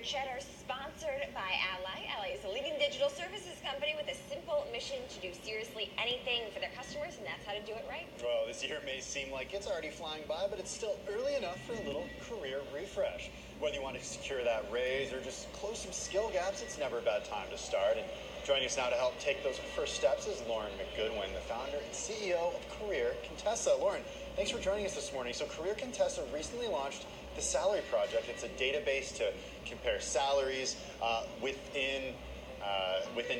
Cheddar, sponsored by Ally. Ally is a leading digital services company with a simple mission to do seriously anything for their customers, and that's how to do it right. Well, this year may seem like it's already flying by, but it's still early enough for a little career refresh. Whether you want to secure that raise or just close some skill gaps, it's never a bad time to start. And joining us now to help take those first steps is Lauren McGoodwin, the founder and CEO of Career Contessa. Lauren, thanks for joining us this morning. So Career Contessa recently launched the Salary Project. It's a database to compare salaries within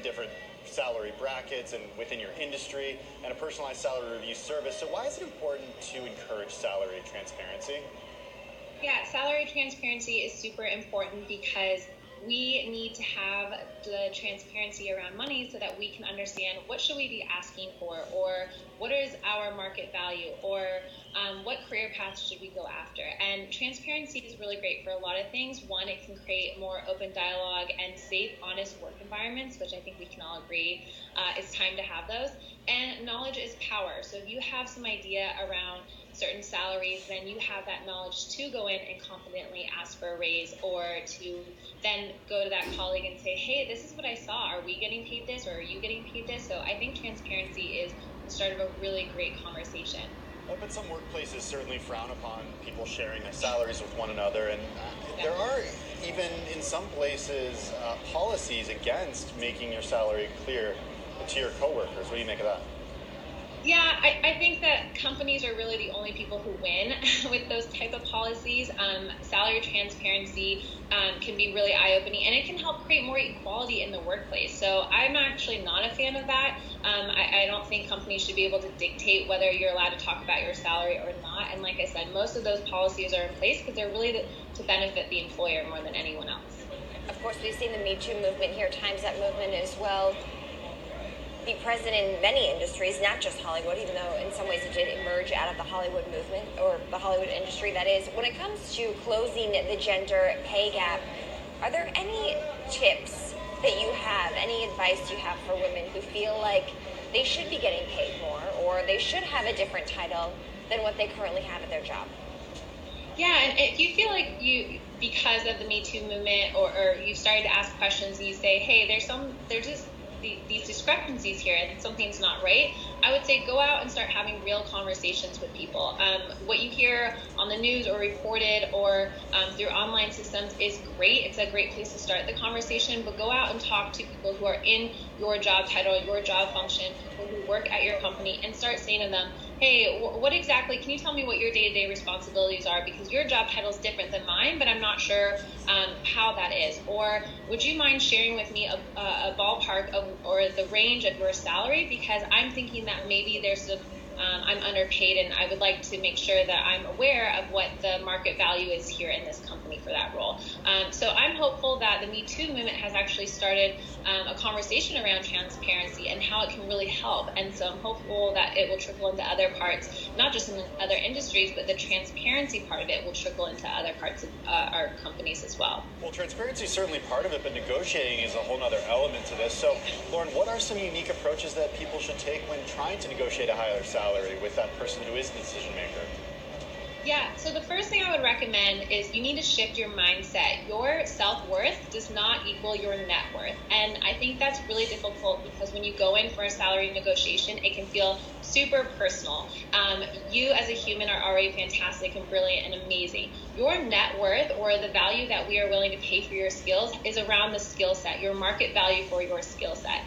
different salary brackets and within your industry, and a personalized salary review service. So why is it important to encourage salary transparency? Yeah, salary transparency is super important because we need to have the transparency around money so that we can understand what should we be asking for, or what is our market value, or what career path should we go after. And transparency is really great for a lot of things. One, it can create more open dialogue and safe, honest work environments, which I think we can all agree it's time to have those. And knowledge is power. So if you have some idea around certain salaries, then you have that knowledge to go in and confidently ask for a raise, or to then go to that colleague and say, hey, this is what I saw. Are we getting paid this, or are you getting paid this? So I think transparency is the start of a really great conversation. But some workplaces certainly frown upon people sharing their salaries with one another, and there are even in some places policies against making your salary clear to your coworkers. What do you make of that? Yeah, I think that companies are really the only people who win with those type of policies. Salary transparency can be really eye-opening, and it can help create more equality in the workplace. So I'm actually not a fan of that. I don't think companies should be able to dictate whether you're allowed to talk about your salary or not. And like I said, most of those policies are in place because they're really to benefit the employer more than anyone else. Of course, we've seen the Me Too movement here, Time's Up movement as well, be present in many industries, not just Hollywood, even though in some ways it did emerge out of the Hollywood movement, or the Hollywood industry, that is. When it comes to closing the gender pay gap, are there any tips that you have, any advice you have for women who feel like they should be getting paid more, or they should have a different title than what they currently have at their job? Yeah, and if you feel like because of the Me Too movement, or you started to ask questions and you say, hey, there's just these discrepancies here and something's not right, I would say go out and start having real conversations with people. What you hear on the news or reported or through online systems is great. It's a great place to start the conversation, but go out and talk to people who are in your job title, your job function, people who work at your company, and start saying to them, hey, what exactly, can you tell me what your day-to-day responsibilities are? Because your job title is different than mine, but I'm not sure how that is. Or would you mind sharing with me a ballpark of, or the range of your salary? Because I'm thinking that maybe there's I'm underpaid, and I would like to make sure that I'm aware of what the market value is here in this company for that role. So I'm hopeful that the Me Too movement has actually started a conversation around transparency and how it can really help. And so I'm hopeful that it will trickle into other parts, not just in other industries, but the transparency part of it will trickle into other parts of our companies as well. Well, transparency is certainly part of it, but negotiating is a whole other element to this. So, Lauren, what are some unique approaches that people should take when trying to negotiate a higher salary with that person who is the decision maker? Yeah, so the first thing I would recommend is you need to shift your mindset. Your self-worth does not equal your net worth. And I think that's really difficult because when you go in for a salary negotiation, it can feel super personal. You as a human are already fantastic and brilliant and amazing. Your net worth, or the value that we are willing to pay for your skills, is around the skill set, your market value for your skill set.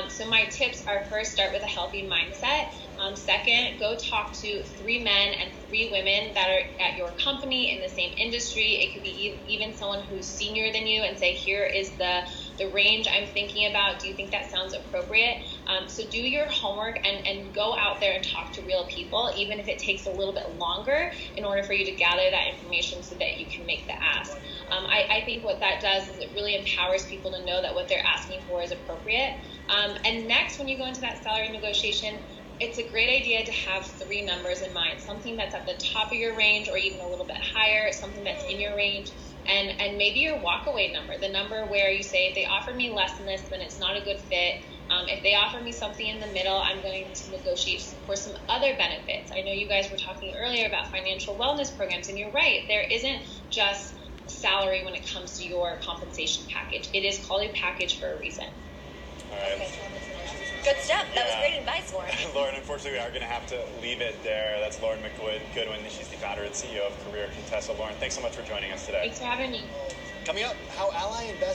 So my tips are, first, start with a healthy mindset. Second, go talk to 3 men and 3 women that are at your company in the same industry. It could be even someone who's senior than you, and say, here is the range I'm thinking about. Do you think that sounds appropriate? So do your homework and go out there and talk to real people, even if it takes a little bit longer in order for you to gather that information so that you can make the ask. I think what that does is it really empowers people to know that what they're asking for is appropriate. And next, when you go into that salary negotiation, it's a great idea to have 3 numbers in mind, something that's at the top of your range or even a little bit higher, something that's in your range, and maybe your walkaway number, the number where you say, if they offer me less than this, then it's not a good fit. If they offer me something in the middle, I'm going to negotiate for some other benefits. I know you guys were talking earlier about financial wellness programs, and you're right, there isn't just salary when it comes to your compensation package. It is called a package for a reason. All right. Okay. Good stuff. That was great advice, Lauren. Lauren, unfortunately, we are going to have to leave it there. That's Lauren McGoodwin. She's the founder and CEO of Career Contessa. Lauren, thanks so much for joining us today. Thanks for having me. Coming up, how Ally invests